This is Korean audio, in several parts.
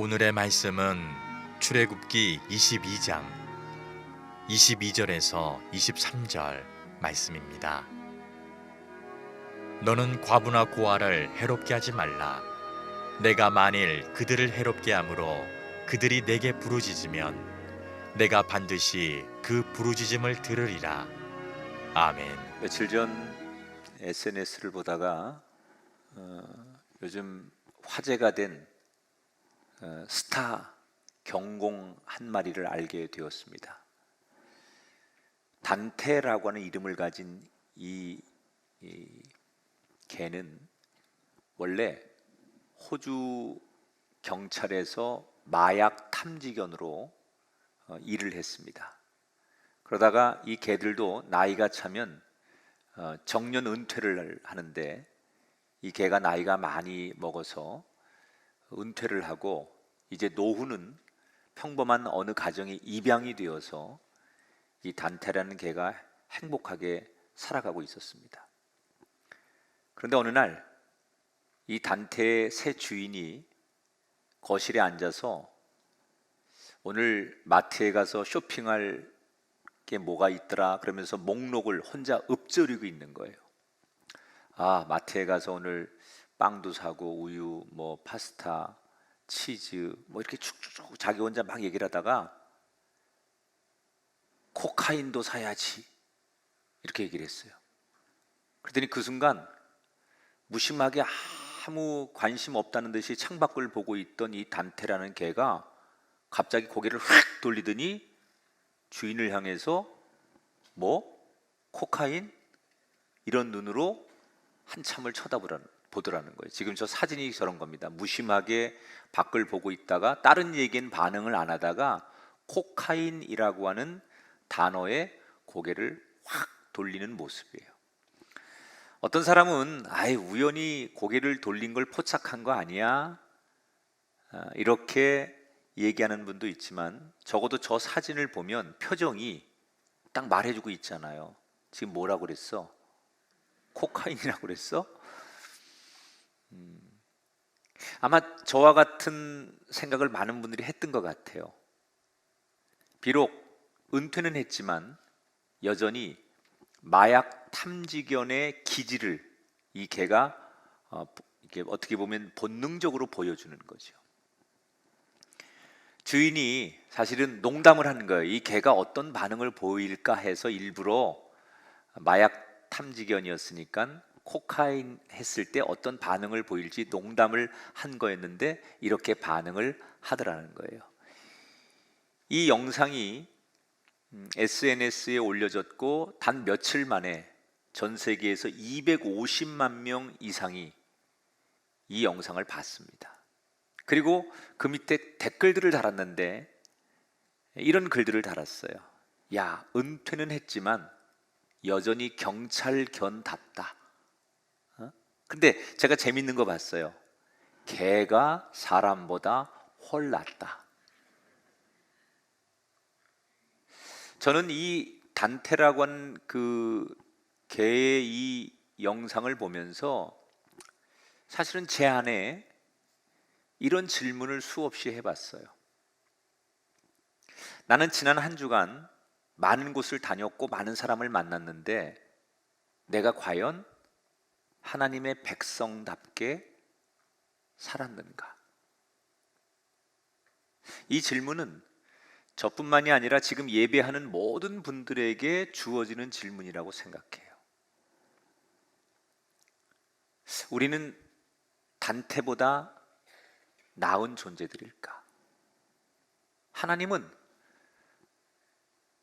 오늘의 말씀은 출애굽기 22장 22절에서 23절 말씀입니다. 너는 과부나 고아를 해롭게 하지 말라. 내가 만일 그들을 해롭게 함으로 그들이 내게 부르짖으면 내가 반드시 그 부르짖음을 들으리라. 아멘. 며칠 전 SNS를 보다가 요즘 화제가 된 스타 경공 한 마리를 알게 되었습니다. 단테라고 하는 이름을 가진 이 개는 원래 호주 경찰에서 마약 탐지견으로 일을 했습니다. 그러다가 이 개들도 나이가 차면 정년 은퇴를 하는데, 이 개가 나이가 많이 먹어서 은퇴를 하고 이제 노후는 평범한 어느 가정에 입양이 되어서 이 단테라는 개가 행복하게 살아가고 있었습니다. 그런데 어느 날 이 단테의 새 주인이 거실에 앉아서 오늘 마트에 가서 쇼핑할 게 뭐가 있더라 그러면서 목록을 혼자 읊조리고 있는 거예요. 마트에 가서 오늘 빵도 사고 우유, 뭐 파스타, 치즈 뭐 이렇게 쭉쭉쭉 자기 혼자 막 얘기를 하다가 코카인도 사야지 이렇게 얘기를 했어요. 그랬더니 그 순간 무심하게 아무 관심 없다는 듯이 창밖을 보고 있던 이 단테라는 개가 갑자기 고개를 확 돌리더니 주인을 향해서 뭐? 코카인? 이런 눈으로 한참을 쳐다보더라는 거예요. 지금 저 사진이 저런 겁니다. 무심하게 밖을 보고 있다가 다른 얘기엔 반응을 안 하다가 코카인이라고 하는 단어에 고개를 확 돌리는 모습이에요. 어떤 사람은 우연히 고개를 돌린 걸 포착한 거 아니야? 이렇게 얘기하는 분도 있지만, 적어도 저 사진을 보면 표정이 딱 말해주고 있잖아요. 지금 뭐라고 그랬어? 코카인이라고 그랬어? 아마 저와 같은 생각을 많은 분들이 했던 것 같아요. 비록 은퇴는 했지만 여전히 마약 탐지견의 기질을 이 개가 이렇게 어떻게 보면 본능적으로 보여주는 거죠. 주인이 사실은 농담을 하는 거예요. 이 개가 어떤 반응을 보일까 해서 일부러 마약 탐지견이었으니까 코카인 했을 때 어떤 반응을 보일지 농담을 한 거였는데 이렇게 반응을 하더라는 거예요. 이 영상이 SNS에 올려졌고 단 며칠 만에 전 세계에서 250만 명 이상이 이 영상을 봤습니다. 그리고 그 밑에 댓글들을 달았는데 이런 글들을 달았어요. 야, 은퇴는 했지만 여전히 경찰견답다. 근데 제가 재밌는 거 봤어요. 개가 사람보다 훨 낫다. 저는 이 단테라고 하는 그 개의 이 영상을 보면서 사실은 제 안에 이런 질문을 수없이 해봤어요. 나는 지난 한 주간 많은 곳을 다녔고 많은 사람을 만났는데 내가 과연 하나님의 백성답게 살았는가? 이 질문은 저뿐만이 아니라 지금 예배하는 모든 분들에게 주어지는 질문이라고 생각해요. 우리는 단테보다 나은 존재들일까? 하나님은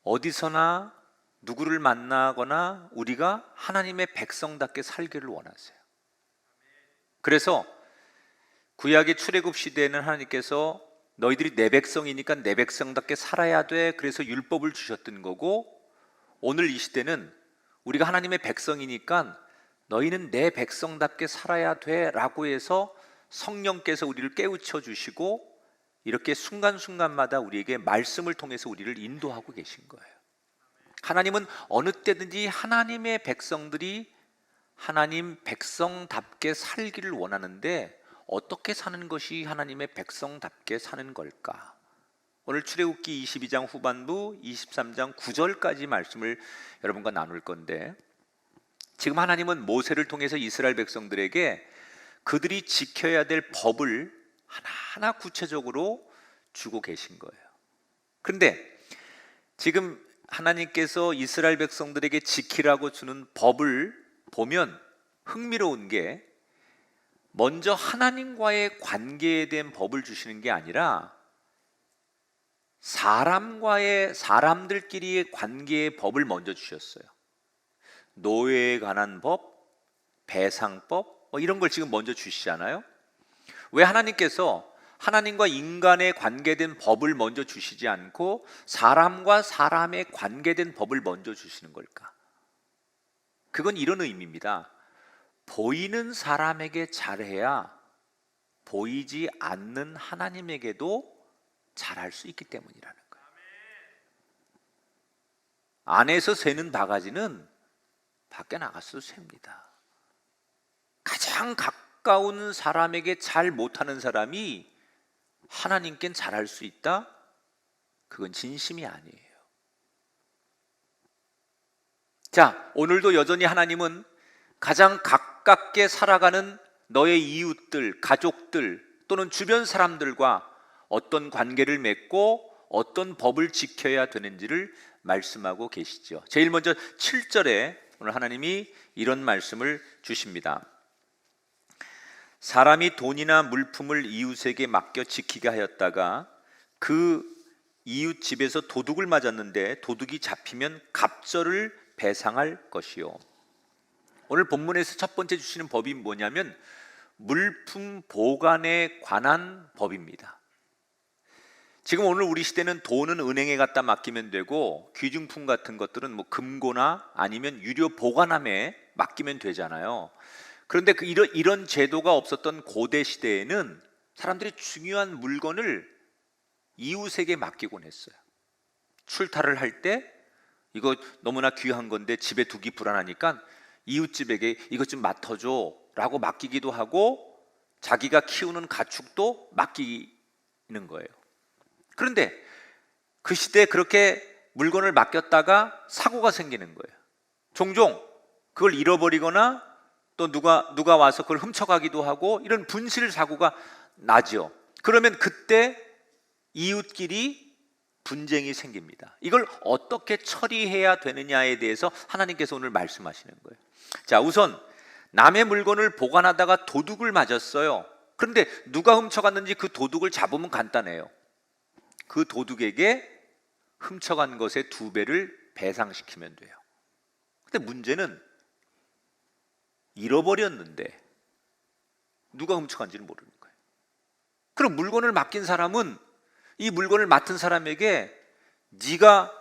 어디서나 누구를 만나거나 우리가 하나님의 백성답게 살기를 원하세요. 그래서 구약의 출애굽 시대에는 하나님께서 너희들이 내 백성이니까 내 백성답게 살아야 돼. 그래서 율법을 주셨던 거고, 오늘 이 시대는 우리가 하나님의 백성이니까 너희는 내 백성답게 살아야 돼 라고 해서 성령께서 우리를 깨우쳐 주시고 이렇게 순간순간마다 우리에게 말씀을 통해서 우리를 인도하고 계신 거예요. 하나님은 어느 때든지 하나님의 백성들이 하나님 백성답게 살기를 원하는데 어떻게 사는 것이 하나님의 백성답게 사는 걸까? 오늘 출애굽기 22장 후반부 23장 9절까지 말씀을 여러분과 나눌 건데, 지금 하나님은 모세를 통해서 이스라엘 백성들에게 그들이 지켜야 될 법을 하나하나 구체적으로 주고 계신 거예요. 그런데 지금 하나님께서 이스라엘 백성들에게 지키라고 주는 법을 보면 흥미로운 게, 먼저 하나님과의 관계에 대한 법을 주시는 게 아니라 사람들끼리의 관계의 법을 먼저 주셨어요. 노예에 관한 법, 배상법, 이런 걸 지금 먼저 주시잖아요. 왜 하나님께서 하나님과 인간에 관계된 법을 먼저 주시지 않고 사람과 사람에 관계된 법을 먼저 주시는 걸까? 그건 이런 의미입니다. 보이는 사람에게 잘해야 보이지 않는 하나님에게도 잘할 수 있기 때문이라는 거예요. 안에서 새는 바가지는 밖에 나갔어도 셉니다. 가장 가까운 사람에게 잘 못하는 사람이 하나님께는 잘할 수 있다? 그건 진심이 아니에요. 자, 오늘도 여전히 하나님은 가장 가깝게 살아가는 너의 이웃들, 가족들 또는 주변 사람들과 어떤 관계를 맺고 어떤 법을 지켜야 되는지를 말씀하고 계시죠. 제일 먼저 7절에 오늘 하나님이 이런 말씀을 주십니다. 사람이 돈이나 물품을 이웃에게 맡겨 지키게 하였다가 그 이웃 집에서 도둑을 맞았는데 도둑이 잡히면 갑절을 배상할 것이요. 오늘 본문에서 첫 번째 주시는 법이 뭐냐면 물품 보관에 관한 법입니다. 지금 오늘 우리 시대는 돈은 은행에 갖다 맡기면 되고 귀중품 같은 것들은 뭐 금고나 아니면 유료 보관함에 맡기면 되잖아요. 그런데 이런 제도가 없었던 고대 시대에는 사람들이 중요한 물건을 이웃에게 맡기곤 했어요. 출타를 할 때 이거 너무나 귀한 건데 집에 두기 불안하니까 이웃집에게 이것 좀 맡아줘 라고 맡기기도 하고 자기가 키우는 가축도 맡기는 거예요. 그런데 그 시대에 그렇게 물건을 맡겼다가 사고가 생기는 거예요. 종종 그걸 잃어버리거나 또 누가 와서 그걸 훔쳐가기도 하고 이런 분실 사고가 나죠. 그러면 그때 이웃끼리 분쟁이 생깁니다. 이걸 어떻게 처리해야 되느냐에 대해서 하나님께서 오늘 말씀하시는 거예요. 자, 우선 남의 물건을 보관하다가 도둑을 맞았어요. 그런데 누가 훔쳐갔는지 그 도둑을 잡으면 간단해요. 그 도둑에게 훔쳐간 것의 2배를 배상시키면 돼요. 근데 문제는 잃어버렸는데 누가 훔쳐간지는 모르는 거예요. 그럼 물건을 맡긴 사람은 이 물건을 맡은 사람에게 네가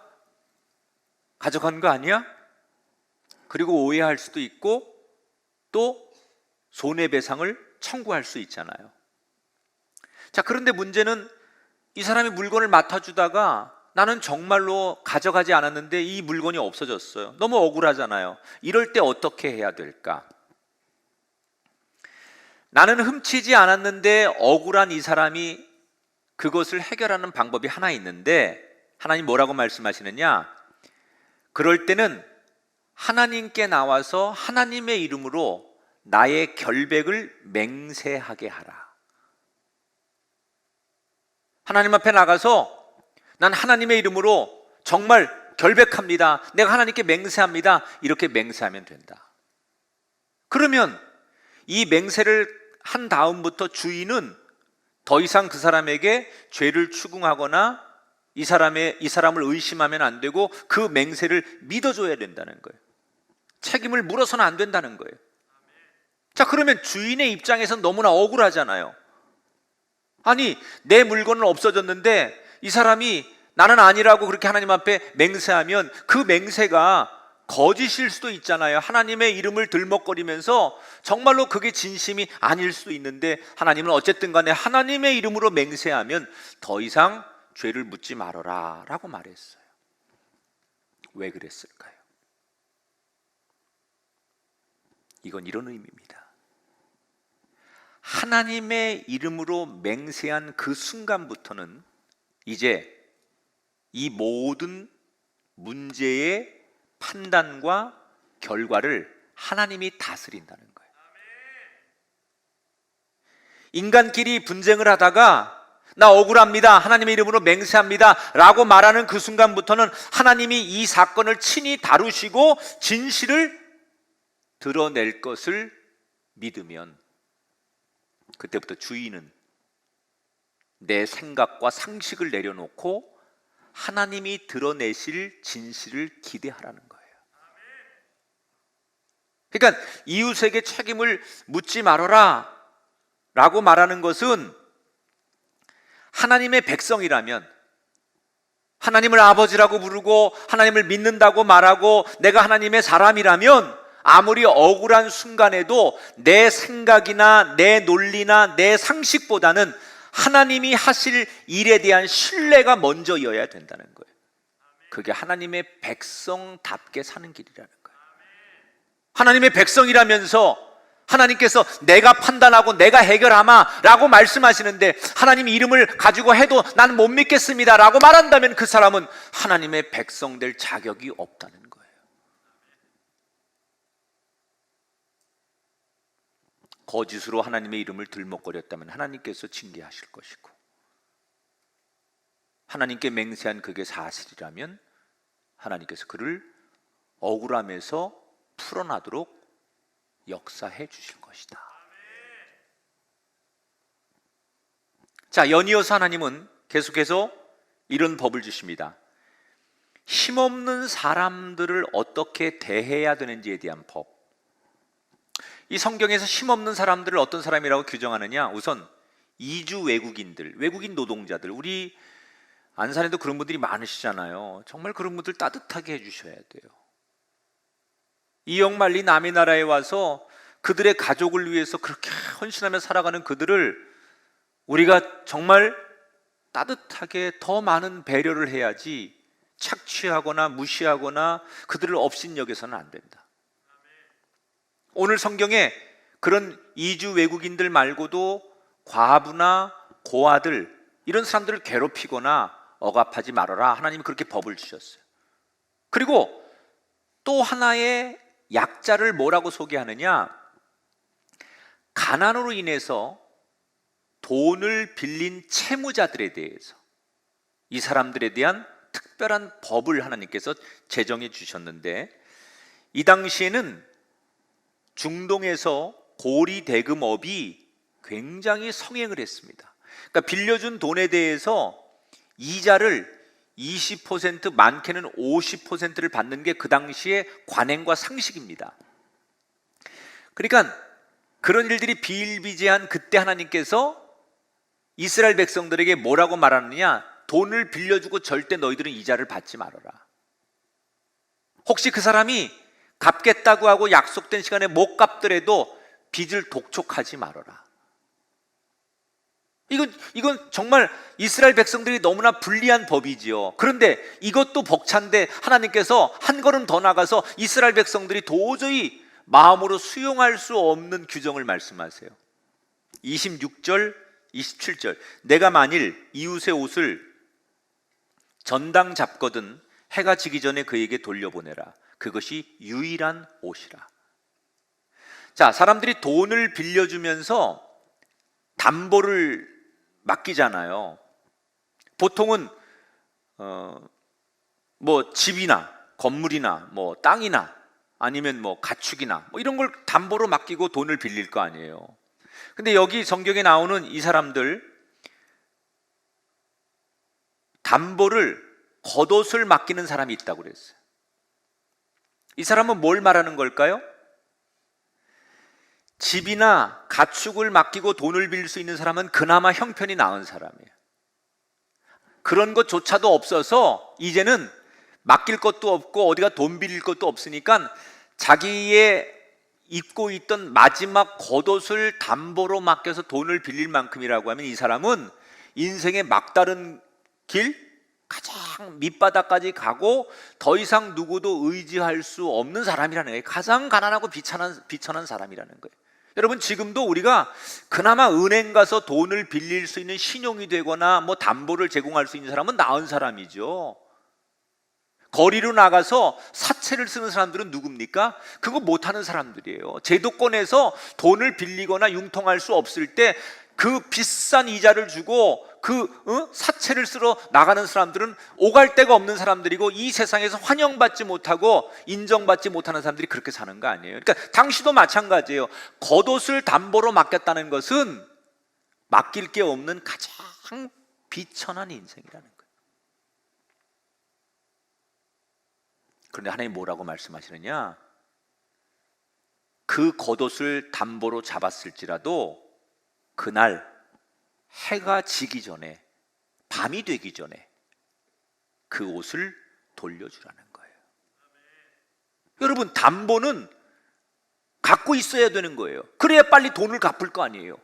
가져간 거 아니야? 그리고 오해할 수도 있고 또 손해배상을 청구할 수 있잖아요. 자, 그런데 문제는 이 사람이 물건을 맡아주다가 나는 정말로 가져가지 않았는데 이 물건이 없어졌어요. 너무 억울하잖아요. 이럴 때 어떻게 해야 될까? 나는 훔치지 않았는데 억울한 이 사람이 그것을 해결하는 방법이 하나 있는데 하나님 뭐라고 말씀하시느냐? 그럴 때는 하나님께 나와서 하나님의 이름으로 나의 결백을 맹세하게 하라. 하나님 앞에 나가서 난 하나님의 이름으로 정말 결백합니다. 내가 하나님께 맹세합니다. 이렇게 맹세하면 된다. 그러면 이 맹세를 한 다음부터 주인은 더 이상 그 사람에게 죄를 추궁하거나 이 사람을 의심하면 안 되고 그 맹세를 믿어줘야 된다는 거예요. 책임을 물어서는 안 된다는 거예요. 자, 그러면 주인의 입장에서는 너무나 억울하잖아요. 아니, 내 물건은 없어졌는데 이 사람이 나는 아니라고 그렇게 하나님 앞에 맹세하면 그 맹세가 거짓일 수도 있잖아요. 하나님의 이름을 들먹거리면서 정말로 그게 진심이 아닐 수도 있는데 하나님은 어쨌든 간에 하나님의 이름으로 맹세하면 더 이상 죄를 묻지 말아라 라고 말했어요. 왜 그랬을까요? 이건 이런 의미입니다. 하나님의 이름으로 맹세한 그 순간부터는 이제 이 모든 문제의 판단과 결과를 하나님이 다스린다는 거예요. 인간끼리 분쟁을 하다가 나 억울합니다, 하나님의 이름으로 맹세합니다 라고 말하는 그 순간부터는 하나님이 이 사건을 친히 다루시고 진실을 드러낼 것을 믿으면 그때부터 주인은 내 생각과 상식을 내려놓고 하나님이 드러내실 진실을 기대하라는 거예요. 그러니까 이웃에게 책임을 묻지 말아라 라고 말하는 것은 하나님의 백성이라면, 하나님을 아버지라고 부르고 하나님을 믿는다고 말하고 내가 하나님의 사람이라면 아무리 억울한 순간에도 내 생각이나 내 논리나 내 상식보다는 하나님이 하실 일에 대한 신뢰가 먼저여야 된다는 거예요. 그게 하나님의 백성답게 사는 길이라는 거예요. 하나님의 백성이라면서 하나님께서 내가 판단하고 내가 해결하마 라고 말씀하시는데 하나님 이름을 가지고 해도 나는 못 믿겠습니다 라고 말한다면 그 사람은 하나님의 백성 될 자격이 없다는 거예요. 거짓으로 하나님의 이름을 들먹거렸다면 하나님께서 징계하실 것이고, 하나님께 맹세한 그게 사실이라면 하나님께서 그를 억울함에서 풀어나도록 역사해 주실 것이다. 자, 연이어서 하나님은 계속해서 이런 법을 주십니다. 힘없는 사람들을 어떻게 대해야 되는지에 대한 법. 이 성경에서 힘없는 사람들을 어떤 사람이라고 규정하느냐? 우선 이주 외국인들, 외국인 노동자들. 우리 안산에도 그런 분들이 많으시잖아요. 정말 그런 분들 따뜻하게 해주셔야 돼요. 이역만리 남의 나라에 와서 그들의 가족을 위해서 그렇게 헌신하며 살아가는 그들을 우리가 정말 따뜻하게 더 많은 배려를 해야지 착취하거나 무시하거나 그들을 업신여겨서는 안 된다. 오늘 성경에 그런 이주 외국인들 말고도 과부나 고아들, 이런 사람들을 괴롭히거나 억압하지 말아라, 하나님이 그렇게 법을 주셨어요. 그리고 또 하나의 약자를 뭐라고 소개하느냐? 가난으로 인해서 돈을 빌린 채무자들에 대해서, 이 사람들에 대한 특별한 법을 하나님께서 제정해 주셨는데, 이 당시에는 중동에서 고리 대금업이 굉장히 성행을 했습니다. 그러니까 빌려준 돈에 대해서 이자를 20%, 많게는 50%를 받는 게 그 당시의 관행과 상식입니다. 그러니까 그런 일들이 비일비재한 그때 하나님께서 이스라엘 백성들에게 뭐라고 말하느냐? 돈을 빌려주고 절대 너희들은 이자를 받지 말아라. 혹시 그 사람이 갚겠다고 하고 약속된 시간에 못 갚더라도 빚을 독촉하지 말아라. 이건 정말 이스라엘 백성들이 너무나 불리한 법이지요. 그런데 이것도 벅찬데 하나님께서 한 걸음 더 나가서 이스라엘 백성들이 도저히 마음으로 수용할 수 없는 규정을 말씀하세요. 26절, 27절. 내가 만일 이웃의 옷을 전당 잡거든 해가 지기 전에 그에게 돌려보내라. 그것이 유일한 옷이라. 자, 사람들이 돈을 빌려주면서 담보를 맡기잖아요. 보통은 뭐 집이나 건물이나 뭐 땅이나 아니면 뭐 가축이나 뭐 이런 걸 담보로 맡기고 돈을 빌릴 거 아니에요. 근데 여기 성경에 나오는 이 사람들, 담보를 겉옷을 맡기는 사람이 있다고 그랬어요. 이 사람은 뭘 말하는 걸까요? 집이나 가축을 맡기고 돈을 빌릴 수 있는 사람은 그나마 형편이 나은 사람이에요. 그런 것조차도 없어서 이제는 맡길 것도 없고 어디가 돈 빌릴 것도 없으니까 자기의 입고 있던 마지막 겉옷을 담보로 맡겨서 돈을 빌릴 만큼이라고 하면 이 사람은 인생의 막다른 길, 가장 밑바닥까지 가고 더 이상 누구도 의지할 수 없는 사람이라는 거예요. 가장 가난하고 비천한 사람이라는 거예요. 여러분, 지금도 우리가 그나마 은행 가서 돈을 빌릴 수 있는 신용이 되거나 뭐 담보를 제공할 수 있는 사람은 나은 사람이죠. 거리로 나가서 사채를 쓰는 사람들은 누굽니까? 그거 못하는 사람들이에요. 제도권에서 돈을 빌리거나 융통할 수 없을 때 그 비싼 이자를 주고 사채를 쓰러 나가는 사람들은 오갈 데가 없는 사람들이고, 이 세상에서 환영받지 못하고 인정받지 못하는 사람들이 그렇게 사는 거 아니에요. 그러니까 당시도 마찬가지예요. 겉옷을 담보로 맡겼다는 것은 맡길 게 없는 가장 비천한 인생이라는 거예요. 그런데 하나님 뭐라고 말씀하시느냐? 그 겉옷을 담보로 잡았을지라도 그날 해가 지기 전에, 밤이 되기 전에 그 옷을 돌려주라는 거예요. 여러분, 담보는 갖고 있어야 되는 거예요. 그래야 빨리 돈을 갚을 거 아니에요.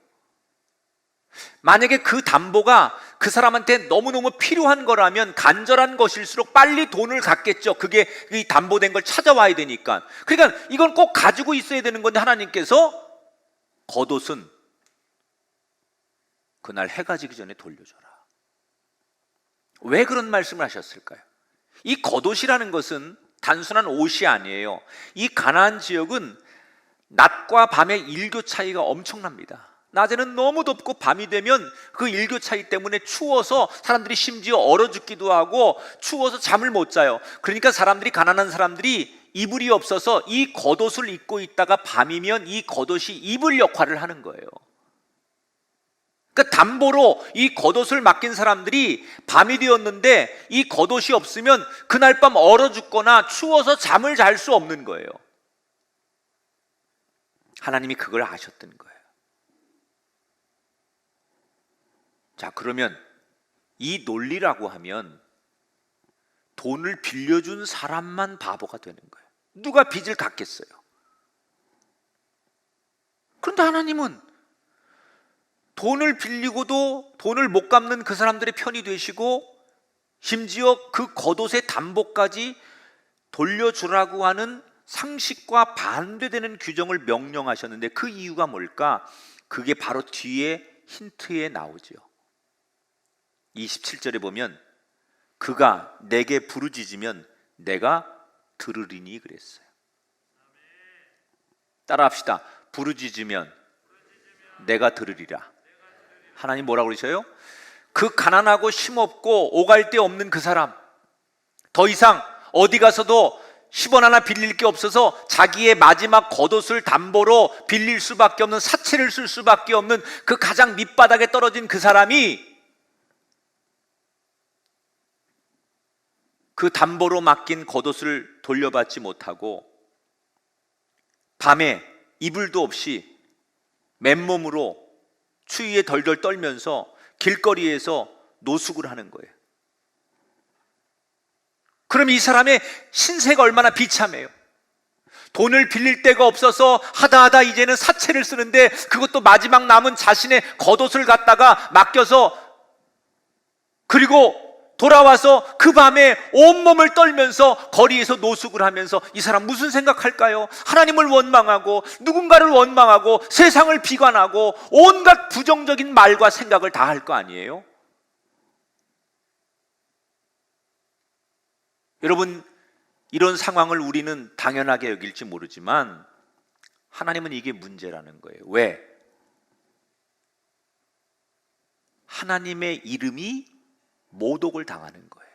만약에 그 담보가 그 사람한테 너무너무 필요한 거라면 간절한 것일수록 빨리 돈을 갚겠죠. 그게 이 담보된 걸 찾아와야 되니까. 그러니까 이건 꼭 가지고 있어야 되는 건데, 하나님께서 겉옷은 그날 해가 지기 전에 돌려줘라. 왜 그런 말씀을 하셨을까요? 이 겉옷이라는 것은 단순한 옷이 아니에요. 이 가나안 지역은 낮과 밤의 일교 차이가 엄청납니다. 낮에는 너무 덥고 밤이 되면 그 일교 차이 때문에 추워서 사람들이 심지어 얼어 죽기도 하고 추워서 잠을 못 자요. 그러니까 가난한 사람들이 이불이 없어서 이 겉옷을 입고 있다가 밤이면 이 겉옷이 이불 역할을 하는 거예요. 그러니까 담보로 이 겉옷을 맡긴 사람들이 밤이 되었는데 이 겉옷이 없으면 그날 밤 얼어 죽거나 추워서 잠을 잘 수 없는 거예요. 하나님이 그걸 아셨던 거예요. 자, 그러면 이 논리라고 하면 돈을 빌려준 사람만 바보가 되는 거예요. 누가 빚을 갚겠어요? 그런데 하나님은 돈을 빌리고도 돈을 못 갚는 그 사람들의 편이 되시고, 심지어 그 겉옷의 담보까지 돌려주라고 하는 상식과 반대되는 규정을 명령하셨는데, 그 이유가 뭘까? 그게 바로 뒤에 힌트에 나오죠. 27절에 보면 그가 내게 부르짖으면 내가 들으리니 그랬어요. 따라합시다. 부르짖으면 내가 들으리라. 하나님 뭐라고 그러셔요? 그 가난하고 힘없고 오갈 데 없는 그 사람, 더 이상 어디 가서도 10원 하나 빌릴 게 없어서 자기의 마지막 겉옷을 담보로 빌릴 수밖에 없는, 사채를 쓸 수밖에 없는 그 가장 밑바닥에 떨어진 그 사람이 그 담보로 맡긴 겉옷을 돌려받지 못하고 밤에 이불도 없이 맨몸으로 추위에 덜덜 떨면서 길거리에서 노숙을 하는 거예요. 그럼 이 사람의 신세가 얼마나 비참해요. 돈을 빌릴 데가 없어서 하다 이제는 사채를 쓰는데, 그것도 마지막 남은 자신의 겉옷을 갖다가 맡겨서, 그리고 돌아와서 그 밤에 온몸을 떨면서 거리에서 노숙을 하면서 이 사람 무슨 생각할까요? 하나님을 원망하고 누군가를 원망하고 세상을 비관하고 온갖 부정적인 말과 생각을 다 할 거 아니에요? 여러분, 이런 상황을 우리는 당연하게 여길지 모르지만 하나님은 이게 문제라는 거예요. 왜? 하나님의 이름이 모독을 당하는 거예요.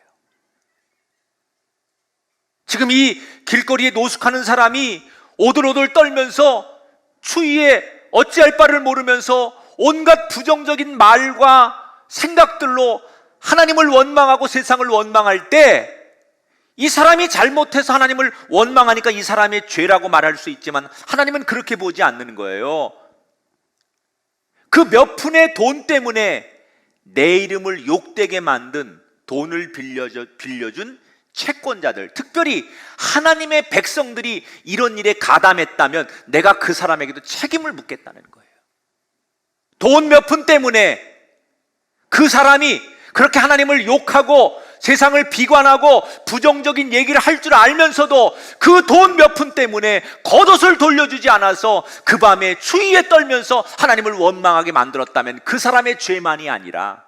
지금 이 길거리에 노숙하는 사람이 오들오들 떨면서 추위에 어찌할 바를 모르면서 온갖 부정적인 말과 생각들로 하나님을 원망하고 세상을 원망할 때, 이 사람이 잘못해서 하나님을 원망하니까 이 사람의 죄라고 말할 수 있지만 하나님은 그렇게 보지 않는 거예요. 그 몇 푼의 돈 때문에 내 이름을 욕되게 만든, 돈을 빌려준 채권자들, 특별히 하나님의 백성들이 이런 일에 가담했다면 내가 그 사람에게도 책임을 묻겠다는 거예요. 돈 몇 푼 때문에 그 사람이 그렇게 하나님을 욕하고 세상을 비관하고 부정적인 얘기를 할 줄 알면서도 그 돈 몇 푼 때문에 겉옷을 돌려주지 않아서 그 밤에 추위에 떨면서 하나님을 원망하게 만들었다면 그 사람의 죄만이 아니라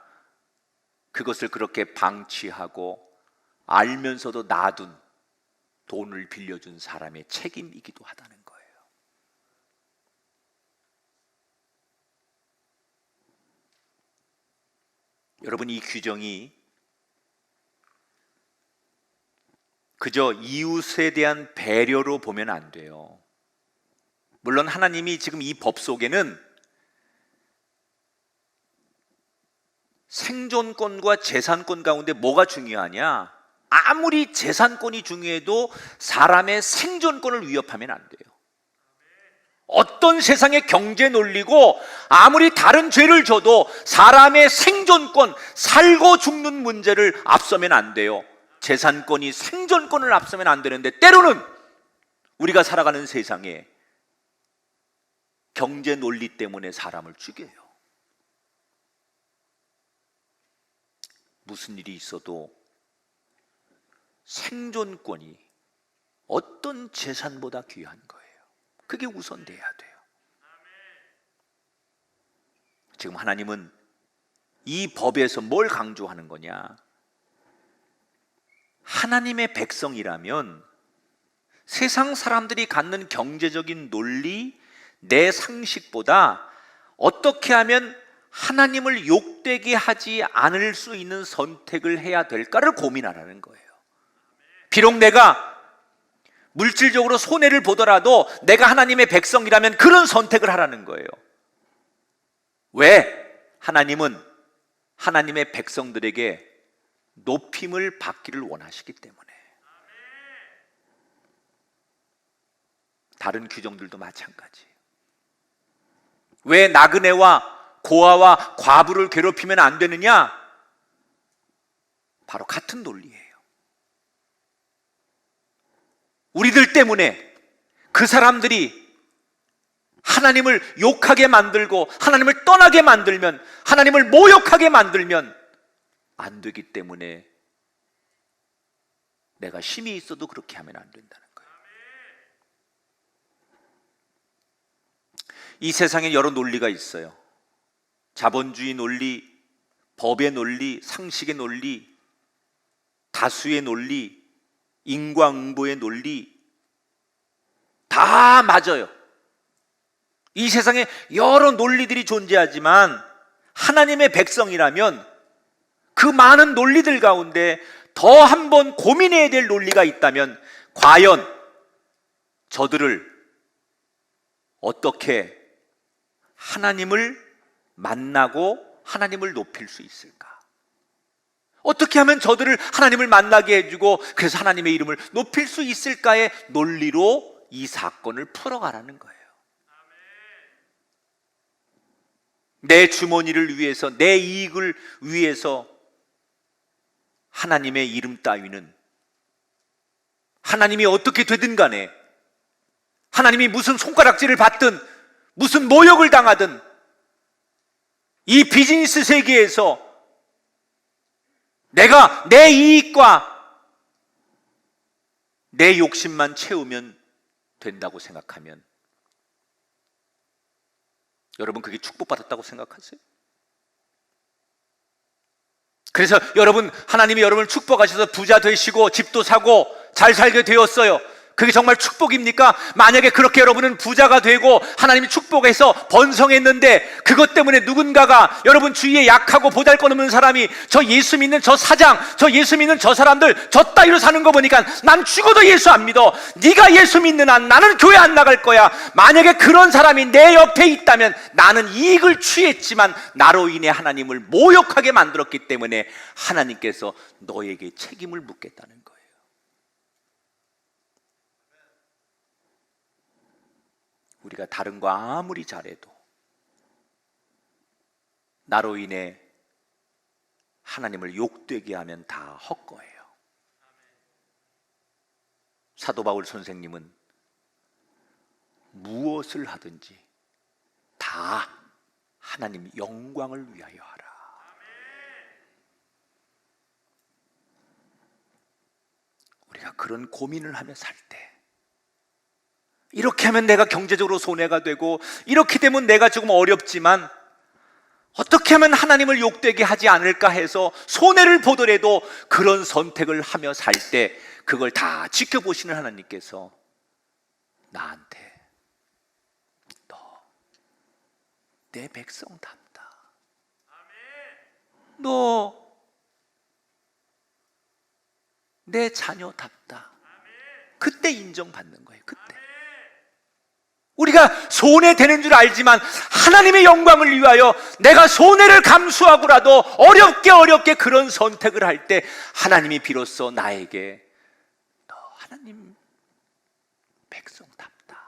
그것을 그렇게 방치하고 알면서도 놔둔 돈을 빌려준 사람의 책임이기도 하다는 거예요. 여러분, 이 규정이 그저 이웃에 대한 배려로 보면 안 돼요. 물론 하나님이 지금 이 법 속에는 생존권과 재산권 가운데 뭐가 중요하냐? 아무리 재산권이 중요해도 사람의 생존권을 위협하면 안 돼요. 어떤 세상의 경제 논리고 아무리 다른 죄를 져도 사람의 생존권, 살고 죽는 문제를 앞서면 안 돼요. 재산권이 생존권을 앞서면 안 되는데 때로는 우리가 살아가는 세상에 경제 논리 때문에 사람을 죽여요. 무슨 일이 있어도 생존권이 어떤 재산보다 귀한 거예요. 그게 우선돼야 돼요. 지금 하나님은 이 법에서 뭘 강조하는 거냐? 하나님의 백성이라면 세상 사람들이 갖는 경제적인 논리, 내 상식보다 어떻게 하면 하나님을 욕되게 하지 않을 수 있는 선택을 해야 될까를 고민하라는 거예요. 비록 내가 물질적으로 손해를 보더라도 내가 하나님의 백성이라면 그런 선택을 하라는 거예요. 왜? 하나님은 하나님의 백성들에게 높임을 받기를 원하시기 때문에. 다른 규정들도 마찬가지. 왜 나그네와 고아와 과부를 괴롭히면 안 되느냐? 바로 같은 논리예요. 우리들 때문에 그 사람들이 하나님을 욕하게 만들고 하나님을 떠나게 만들면, 하나님을 모욕하게 만들면 안 되기 때문에 내가 힘이 있어도 그렇게 하면 안 된다는 거예요. 이 세상에 여러 논리가 있어요. 자본주의 논리, 법의 논리, 상식의 논리, 다수의 논리, 인과응보의 논리, 다 맞아요. 이 세상에 여러 논리들이 존재하지만 하나님의 백성이라면 그 많은 논리들 가운데 더 한 번 고민해야 될 논리가 있다면 과연 저들을 어떻게 하나님을 만나고 하나님을 높일 수 있을까? 어떻게 하면 저들을 하나님을 만나게 해주고 그래서 하나님의 이름을 높일 수 있을까의 논리로 이 사건을 풀어가라는 거예요. 내 주머니를 위해서, 내 이익을 위해서 하나님의 이름 따위는, 하나님이 어떻게 되든 간에, 하나님이 무슨 손가락질을 받든 무슨 모욕을 당하든 이 비즈니스 세계에서 내가 내 이익과 내 욕심만 채우면 된다고 생각하면 여러분 그게 축복받았다고 생각하세요? 그래서 여러분, 하나님이 여러분을 축복하셔서 부자 되시고 집도 사고 잘 살게 되었어요. 그게 정말 축복입니까? 만약에 그렇게 여러분은 부자가 되고 하나님이 축복해서 번성했는데 그것 때문에 누군가가 여러분 주위에 약하고 보잘것없는 사람이 저 예수 믿는 저 사장, 저 예수 믿는 저 사람들 저 따위로 사는 거 보니까 난 죽어도 예수 안 믿어. 네가 예수 믿는 한 나는 교회 안 나갈 거야. 만약에 그런 사람이 내 옆에 있다면 나는 이익을 취했지만 나로 인해 하나님을 모욕하게 만들었기 때문에 하나님께서 너에게 책임을 묻겠다는 거예요. 우리가 다른 거 아무리 잘해도 나로 인해 하나님을 욕되게 하면 다 헛거예요. 사도 바울 선생님은 무엇을 하든지 다 하나님 영광을 위하여 하라. 그런 고민을 하며 살 때, 이렇게 하면 내가 경제적으로 손해가 되고, 이렇게 되면 내가 조금 어렵지만 어떻게 하면 하나님을 욕되게 하지 않을까 해서 손해를 보더라도 그런 선택을 하며 살 때, 그걸 다 지켜보시는 하나님께서 나한테 너 내 백성답다, 너 내 자녀답다, 그때 인정받는 거예요. 그때 우리가 손해되는 줄 알지만 하나님의 영광을 위하여 내가 손해를 감수하고라도 어렵게 그런 선택을 할 때 하나님이 비로소 나에게 너 하나님 백성답다,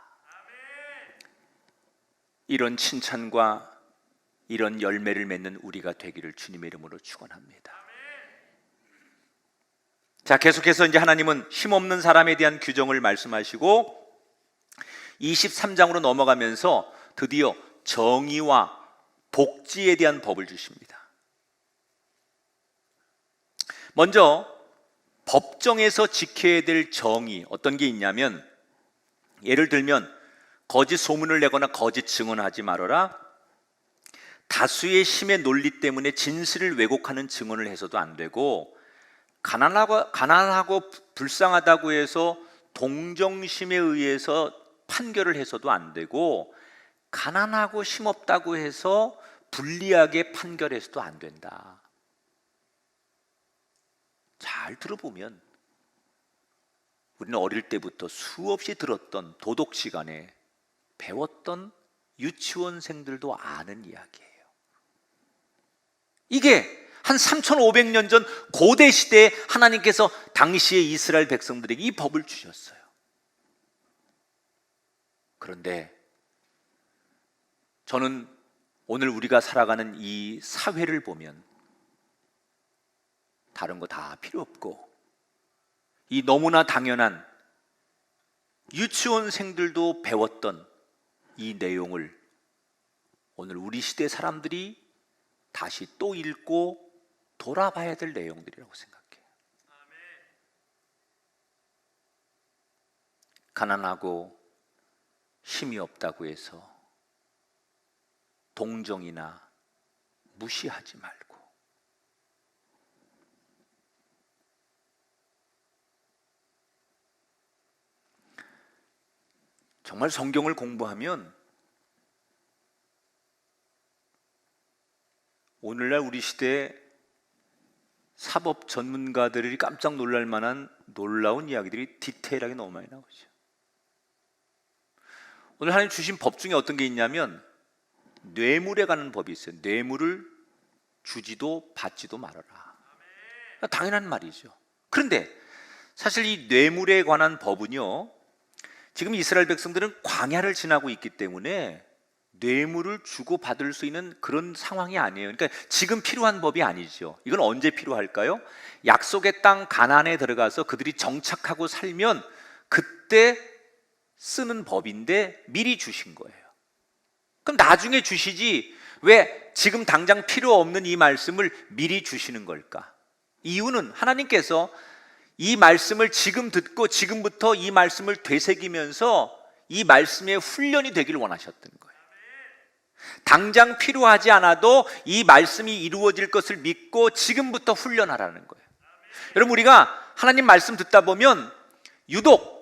이런 칭찬과 이런 열매를 맺는 우리가 되기를 주님의 이름으로 축원합니다. 자, 계속해서 이제 하나님은 힘없는 사람에 대한 규정을 말씀하시고 23장으로 넘어가면서 드디어 정의와 복지에 대한 법을 주십니다. 먼저 법정에서 지켜야 될 정의, 어떤 게 있냐면, 예를 들면 거짓 소문을 내거나 거짓 증언하지 말아라, 다수의 힘의 논리 때문에 진실을 왜곡하는 증언을 해서도 안 되고, 가난하고 불쌍하다고 해서 동정심에 의해서 판결을 해서도 안 되고, 가난하고 힘없다고 해서 불리하게 판결해서도 안 된다. 잘 들어보면 우리는 어릴 때부터 수없이 들었던 도덕 시간에 배웠던 유치원생들도 아는 이야기예요. 이게 한 3,500년 전 고대 시대에 하나님께서 당시의 이스라엘 백성들에게 이 법을 주셨어요. 그런데 저는 오늘 우리가 살아가는 이 사회를 보면 다른 거 다 필요 없고, 이 너무나 당연한 유치원생들도 배웠던 이 내용을 오늘 우리 시대 사람들이 다시 또 읽고 돌아봐야 될 내용들이라고 생각해요. 가난하고 힘이 없다고 해서 동정이나 무시하지 말고, 정말 성경을 공부하면 오늘날 우리 시대에 사법 전문가들이 깜짝 놀랄 만한 놀라운 이야기들이 디테일하게 너무 많이 나오죠. 오늘 하나님 주신 법 중에 어떤 게 있냐면 뇌물에 관한 법이 있어요. 뇌물을 주지도 받지도 말아라. 당연한 말이죠. 그런데 사실 이 뇌물에 관한 법은요, 지금 이스라엘 백성들은 광야를 지나고 있기 때문에 뇌물을 주고 받을 수 있는 그런 상황이 아니에요. 그러니까 지금 필요한 법이 아니죠. 이건 언제 필요할까요? 약속의 땅 가나안에 들어가서 그들이 정착하고 살면 그때 쓰는 법인데 미리 주신 거예요. 그럼 나중에 주시지 왜 지금 당장 필요 없는 이 말씀을 미리 주시는 걸까? 이유는 하나님께서 이 말씀을 지금 듣고 지금부터 이 말씀을 되새기면서 이 말씀의 훈련이 되길 원하셨던 거예요. 당장 필요하지 않아도 이 말씀이 이루어질 것을 믿고 지금부터 훈련하라는 거예요. 여러분, 우리가 하나님 말씀 듣다 보면 유독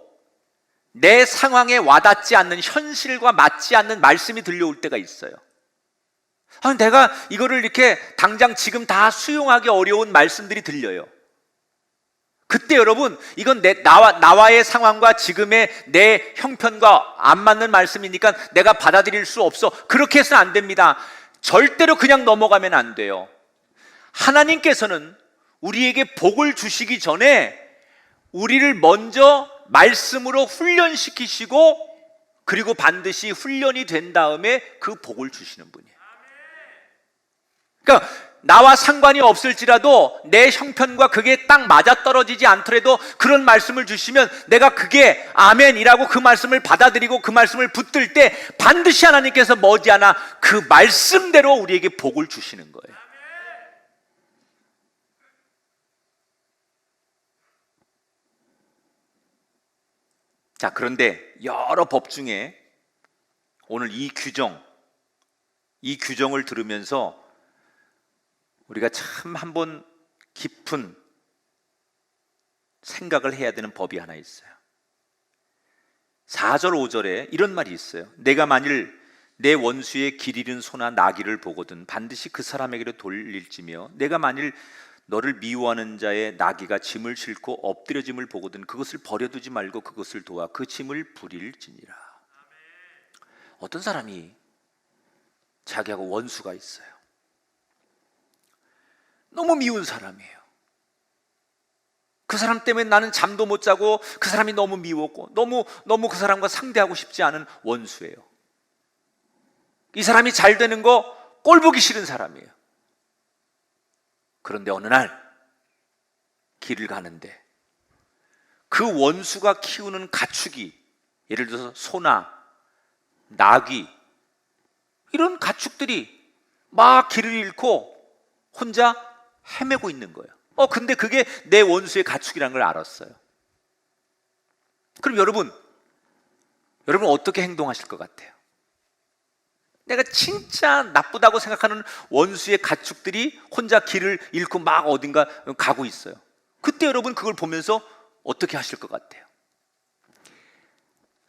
내 상황에 와닿지 않는, 현실과 맞지 않는 말씀이 들려올 때가 있어요. 내가 이거를 이렇게 당장 지금 다 수용하기 어려운 말씀들이 들려요. 그때 여러분, 이건 나와의 상황과 지금의 내 형편과 안 맞는 말씀이니까 내가 받아들일 수 없어, 그렇게 해서는 안 됩니다. 절대로 그냥 넘어가면 안 돼요. 하나님께서는 우리에게 복을 주시기 전에 우리를 먼저 말씀으로 훈련시키시고, 그리고 반드시 훈련이 된 다음에 그 복을 주시는 분이에요. 그러니까 나와 상관이 없을지라도 내 형편과 그게 딱 맞아떨어지지 않더라도 그런 말씀을 주시면 내가 그게 아멘이라고 그 말씀을 받아들이고 그 말씀을 붙들 때 반드시 하나님께서 머지않아 그 말씀대로 우리에게 복을 주시는 거예요. 자, 그런데 여러 법 중에 오늘 이 규정을 들으면서 우리가 참 한번 깊은 생각을 해야 되는 법이 하나 있어요. 4절 5절에 이런 말이 있어요. 내가 만일 내 원수의 길 잃은 소나 나귀를 보거든 반드시 그 사람에게로 돌릴지며 내가 만일 너를 미워하는 자의 나귀가 짐을 싣고 엎드려짐을 보거든 그것을 버려두지 말고 그것을 도와 그 짐을 부릴지니라. 어떤 사람이 자기하고 원수가 있어요. 너무 미운 사람이에요. 그 사람 때문에 나는 잠도 못 자고 그 사람이 너무 미웠고 너무 그 사람과 상대하고 싶지 않은 원수예요. 이 사람이 잘 되는 거 꼴 보기 싫은 사람이에요. 그런데 어느 날 길을 가는데 그 원수가 키우는 가축이 예를 들어서 소나 나귀 이런 가축들이 막 길을 잃고 혼자 헤매고 있는 거예요. 근데 그게 내 원수의 가축이라는 걸 알았어요. 그럼 여러분 어떻게 행동하실 것 같아요? 내가 진짜 나쁘다고 생각하는 원수의 가축들이 혼자 길을 잃고 막 어딘가 가고 있어요. 그때 여러분 그걸 보면서 어떻게 하실 것 같아요?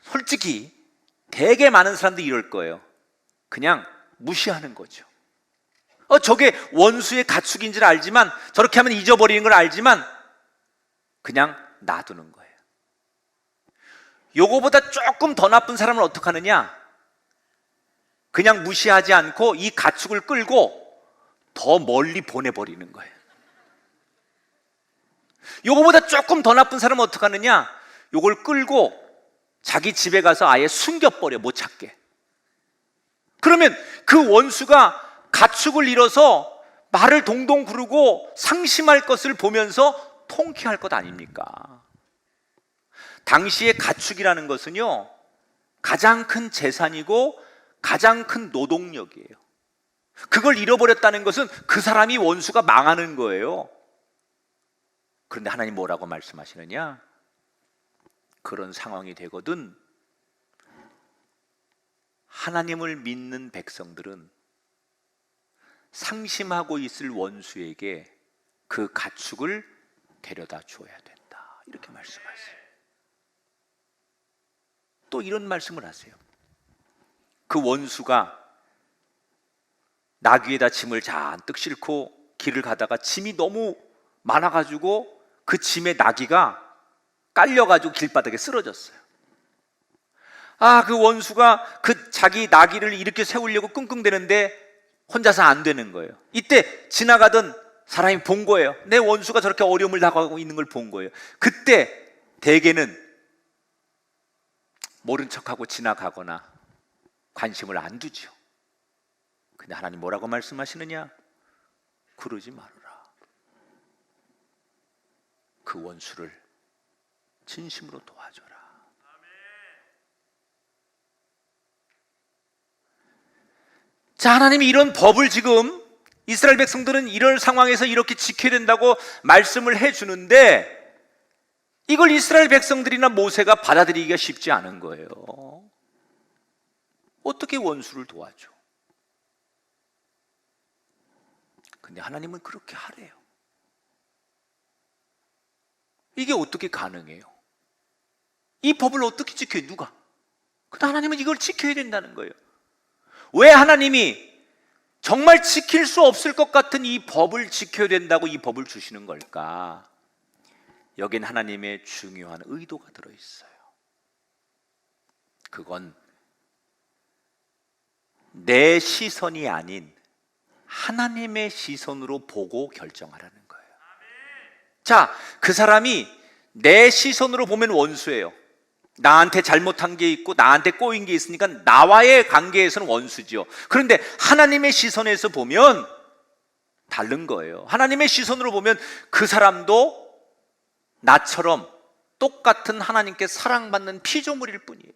솔직히 되게 많은 사람들이 이럴 거예요. 그냥 무시하는 거죠. 저게 원수의 가축인 줄 알지만 저렇게 하면 잊어버리는 걸 알지만 그냥 놔두는 거예요. 요거보다 조금 더 나쁜 사람은 어떻게 하느냐? 그냥 무시하지 않고 이 가축을 끌고 더 멀리 보내버리는 거예요. 요거보다 조금 더 나쁜 사람은 어떻게 하느냐? 요걸 끌고 자기 집에 가서 아예 숨겨버려, 못 찾게. 그러면 그 원수가 가축을 잃어서 말을 동동 구르고 상심할 것을 보면서 통쾌할 것 아닙니까? 당시의 가축이라는 것은요 가장 큰 재산이고 가장 큰 노동력이에요. 그걸 잃어버렸다는 것은 그 사람이 원수가 망하는 거예요. 그런데 하나님 뭐라고 말씀하시느냐? 그런 상황이 되거든 하나님을 믿는 백성들은 상심하고 있을 원수에게 그 가축을 데려다 줘야 된다. 이렇게 말씀하세요. 또 이런 말씀을 하세요. 그 원수가 나귀에다 짐을 잔뜩 싣고 길을 가다가 짐이 너무 많아가지고 그 짐에 나귀가 깔려가지고 길바닥에 쓰러졌어요. 그 원수가 그 자기 나귀를 이렇게 세우려고 끙끙대는데 혼자서 안 되는 거예요. 이때 지나가던 사람이 본 거예요. 내 원수가 저렇게 어려움을 당하고 있는 걸 본 거예요. 그때 대개는 모른 척하고 지나가거나 관심을 안 두죠. 근데 하나님 뭐라고 말씀하시느냐? 그러지 말아라. 그 원수를 진심으로 도와줘라. 자, 하나님이 이런 법을 지금 이스라엘 백성들은 이럴 상황에서 이렇게 지켜야 된다고 말씀을 해주는데 이걸 이스라엘 백성들이나 모세가 받아들이기가 쉽지 않은 거예요. 어떻게 원수를 도와줘? 근데 하나님은 그렇게 하래요. 이게 어떻게 가능해요? 이 법을 어떻게 지켜요? 누가? 근데 하나님은 이걸 지켜야 된다는 거예요. 왜 하나님이 정말 지킬 수 없을 것 같은 이 법을 지켜야 된다고 이 법을 주시는 걸까? 여긴 하나님의 중요한 의도가 들어있어요. 그건 내 시선이 아닌 하나님의 시선으로 보고 결정하라는 거예요. 자, 그 사람이 내 시선으로 보면 원수예요. 나한테 잘못한 게 있고 나한테 꼬인 게 있으니까 나와의 관계에서는 원수죠. 그런데 하나님의 시선에서 보면 다른 거예요. 하나님의 시선으로 보면 그 사람도 나처럼 똑같은 하나님께 사랑받는 피조물일 뿐이에요.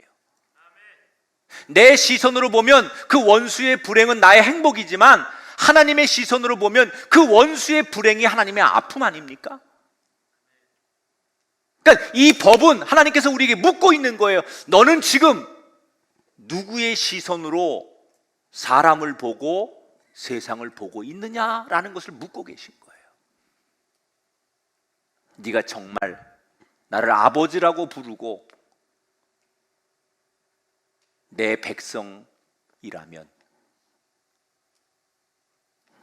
내 시선으로 보면 그 원수의 불행은 나의 행복이지만 하나님의 시선으로 보면 그 원수의 불행이 하나님의 아픔 아닙니까? 그러니까 이 법은 하나님께서 우리에게 묻고 있는 거예요. 너는 지금 누구의 시선으로 사람을 보고 세상을 보고 있느냐라는 것을 묻고 계신 거예요. 네가 정말 나를 아버지라고 부르고 내 백성이라면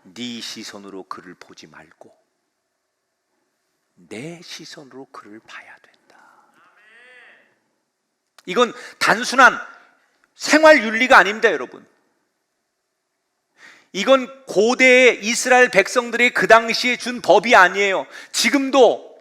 네 시선으로 그를 보지 말고 내 시선으로 그를 봐야 된다. 이건 단순한 생활 윤리가 아닙니다, 여러분. 이건 고대의 이스라엘 백성들이 그 당시에 준 법이 아니에요. 지금도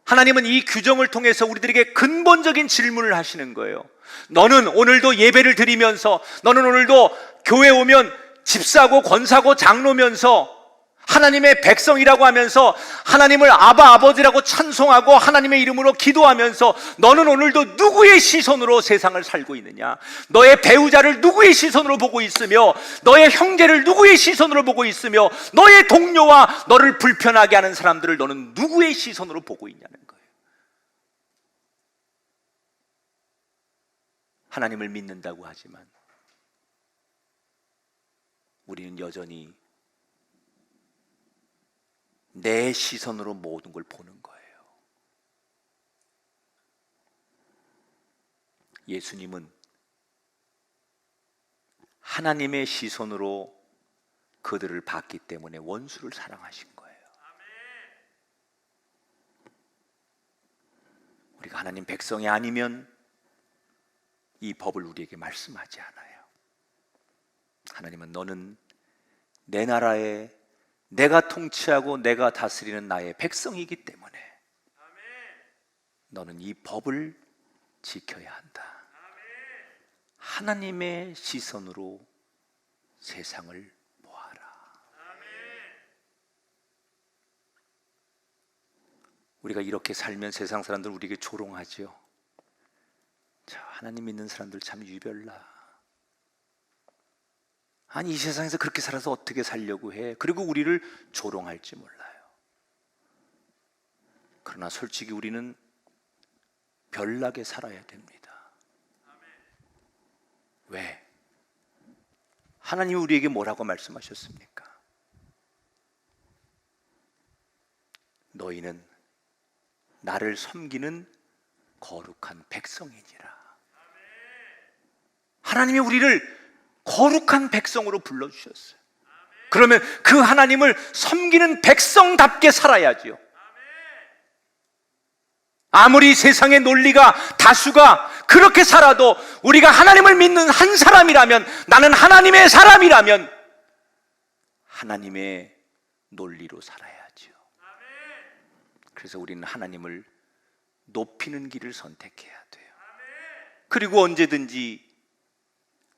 하나님은 이 규정을 통해서 우리들에게 근본적인 질문을 하시는 거예요. 너는 오늘도 예배를 드리면서, 너는 오늘도 교회 오면 집사고 권사고 장로면서 하나님의 백성이라고 하면서 하나님을 아바 아버지라고 찬송하고 하나님의 이름으로 기도하면서 너는 오늘도 누구의 시선으로 세상을 살고 있느냐? 너의 배우자를 누구의 시선으로 보고 있으며 너의 형제를 누구의 시선으로 보고 있으며 너의 동료와 너를 불편하게 하는 사람들을 너는 누구의 시선으로 보고 있냐는 거예요. 하나님을 믿는다고 하지만 우리는 여전히 내 시선으로 모든 걸 보는 거예요. 예수님은 하나님의 시선으로 그들을 봤기 때문에 원수를 사랑하신 거예요. 우리가 하나님 백성이 아니면 이 법을 우리에게 말씀하지 않아요. 하나님은 너는 내 나라에 내가 통치하고 내가 다스리는 나의 백성이기 때문에 너는 이 법을 지켜야 한다. 하나님의 시선으로 세상을 보아라. 우리가 이렇게 살면 세상 사람들 우리에게 조롱하죠. 자, 하나님 믿는 사람들 참 유별나. 아니, 이 세상에서 그렇게 살아서 어떻게 살려고 해? 그리고 우리를 조롱할지 몰라요. 그러나 솔직히 우리는 별나게 살아야 됩니다. 왜? 하나님이 우리에게 뭐라고 말씀하셨습니까? 너희는 나를 섬기는 거룩한 백성이니라. 하나님이 우리를 거룩한 백성으로 불러주셨어요. 그러면 그 하나님을 섬기는 백성답게 살아야지요. 아무리 세상의 논리가 다수가 그렇게 살아도 우리가 하나님을 믿는 한 사람이라면, 나는 하나님의 사람이라면 하나님의 논리로 살아야지요. 그래서 우리는 하나님을 높이는 길을 선택해야 돼요. 그리고 언제든지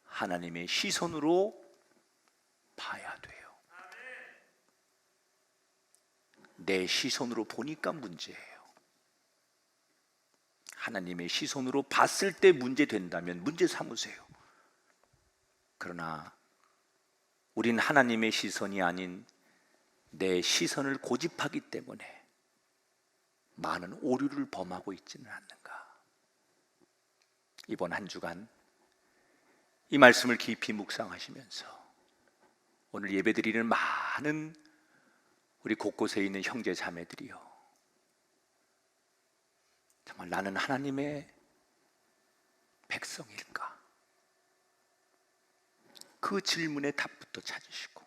하나님의 시선으로 봐야 돼요. 내 시선으로 보니까 문제예요. 하나님의 시선으로 봤을 때 문제 된다면 문제 삼으세요. 그러나 우린 하나님의 시선이 아닌 내 시선을 고집하기 때문에 많은 오류를 범하고 있지는 않는가. 이번 한 주간 이 말씀을 깊이 묵상하시면서 오늘 예배드리는 많은 우리 곳곳에 있는 형제 자매들이요, 정말 나는 하나님의 백성일까? 그 질문의 답부터 찾으시고,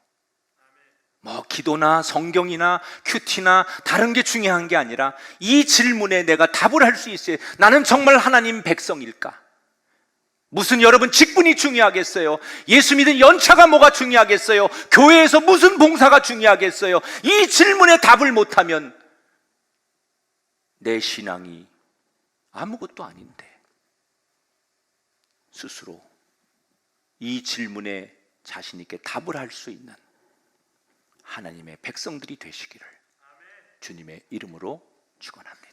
뭐 기도나 성경이나 큐티나 다른 게 중요한 게 아니라 이 질문에 내가 답을 할 수 있어요. 나는 정말 하나님 백성일까? 무슨 여러분 직분이 중요하겠어요? 예수 믿은 연차가 뭐가 중요하겠어요? 교회에서 무슨 봉사가 중요하겠어요? 이 질문에 답을 못하면 내 신앙이 아무것도 아닌데, 스스로 이 질문에 자신 있게 답을 할 수 있는 하나님의 백성들이 되시기를 주님의 이름으로 축원합니다.